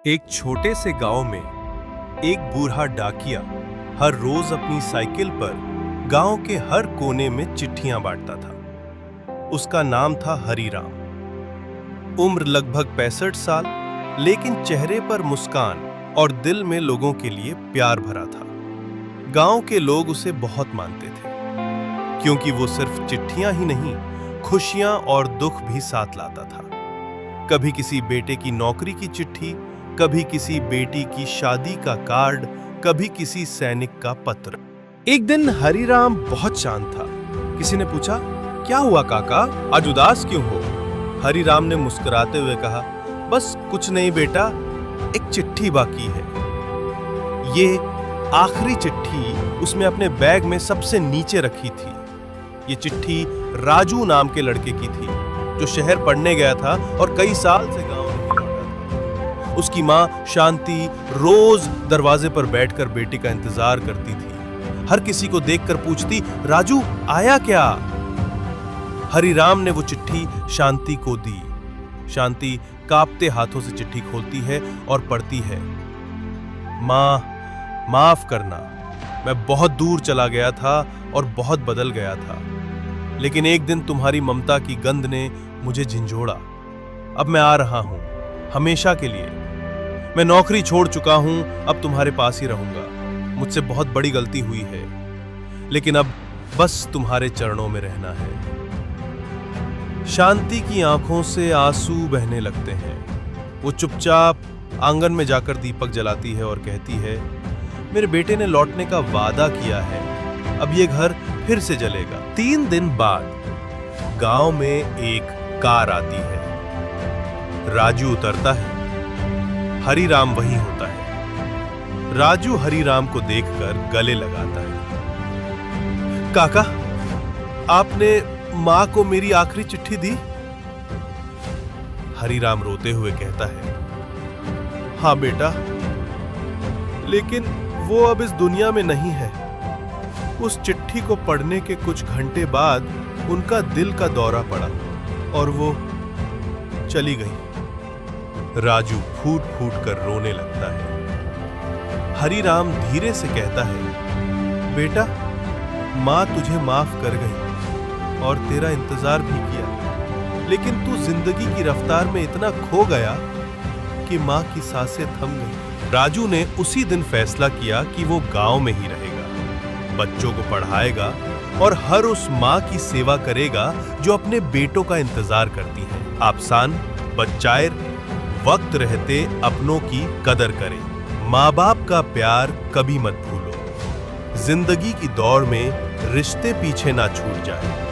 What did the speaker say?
एक छोटे से गांव में एक बूढ़ा डाकिया हर रोज अपनी साइकिल पर गांव के हर कोने में चिट्ठियां बांटता था। उसका नाम था हरिराम। उम्र लगभग 65 साल, लेकिन चेहरे पर मुस्कान और दिल में लोगों के लिए प्यार भरा था। गांव के लोग उसे बहुत मानते थे, क्योंकि वो सिर्फ चिट्ठियां ही नहीं, खुशियां और दुख भी साथ लाता था। कभी किसी बेटे की नौकरी की चिट्ठी, कभी किसी बेटी की शादी का कार्ड, कभी किसी सैनिक का पत्र। एक दिन हरिराम बहुत शांत था। किसी ने पूछा, क्या हुआ काका, आज उदास क्यों हो? हरिराम ने मुस्कुराते हुए कहा, बस कुछ नहीं बेटा, एक चिट्ठी बाकी है। ये आखिरी चिट्ठी उसने अपने बैग में सबसे नीचे रखी थी। ये चिट्ठी राजू नाम के लड़के की थी, जो शहर पढ़ने गया था और कई साल से गांव नहीं लौटा था। उसकी मां शांति रोज दरवाजे पर बैठकर बेटी का इंतजार करती थी। हर किसी को देखकर पूछती, राजू आया क्या? हरिराम ने वो चिट्ठी शांति को दी। शांति कांपते हाथों से चिट्ठी खोलती है और पढ़ती है, मां, माफ करना, मैं बहुत दूर चला गया था और बहुत बदल गया था, लेकिन एक दिन तुम्हारी ममता की गंध ने मुझे झंझोड़ा। अब मैं आ रहा हूं, हमेशा के लिए। मैं नौकरी छोड़ चुका हूं, अब तुम्हारे पास ही रहूंगा। मुझसे बहुत बड़ी गलती हुई है, लेकिन अब बस तुम्हारे चरणों में रहना है। शांति की आंखों से आंसू बहने लगते हैं। वो चुपचाप आंगन में जाकर दीपक जलाती है और कहती है, मेरे बेटे ने लौटने का वादा किया है, अब ये घर फिर से जलेगा। 3 दिन बाद गांव में एक कार आती है। राजू उतरता है। हरिराम वही होता है। राजू हरिराम को देखकर गले लगाता है। काका, आपने मां को मेरी आखिरी चिट्ठी दी? हरिराम रोते हुए कहता है, हाँ बेटा, लेकिन वो अब इस दुनिया में नहीं है। उस चिट्ठी को पढ़ने के कुछ घंटे बाद उनका दिल का दौरा पड़ा और वो चली गई। राजू फूट फूट कर रोने लगता है। हरिराम धीरे से कहता है, बेटा, मां तुझे माफ कर गई और तेरा इंतजार भी किया, लेकिन तू जिंदगी की रफ्तार में इतना खो गया कि मां की सांसें थम गई। राजू ने उसी दिन फैसला किया कि वो गांव में ही रहेगा, बच्चों को पढ़ाएगा और हर उस मां की सेवा करेगा जो अपने बेटों का इंतजार करती है। आपसान बच्चाएर, वक्त रहते अपनों की कदर करें। माँ बाप का प्यार कभी मत भूलो। जिंदगी की दौड़ में रिश्ते पीछे ना छूट जाए।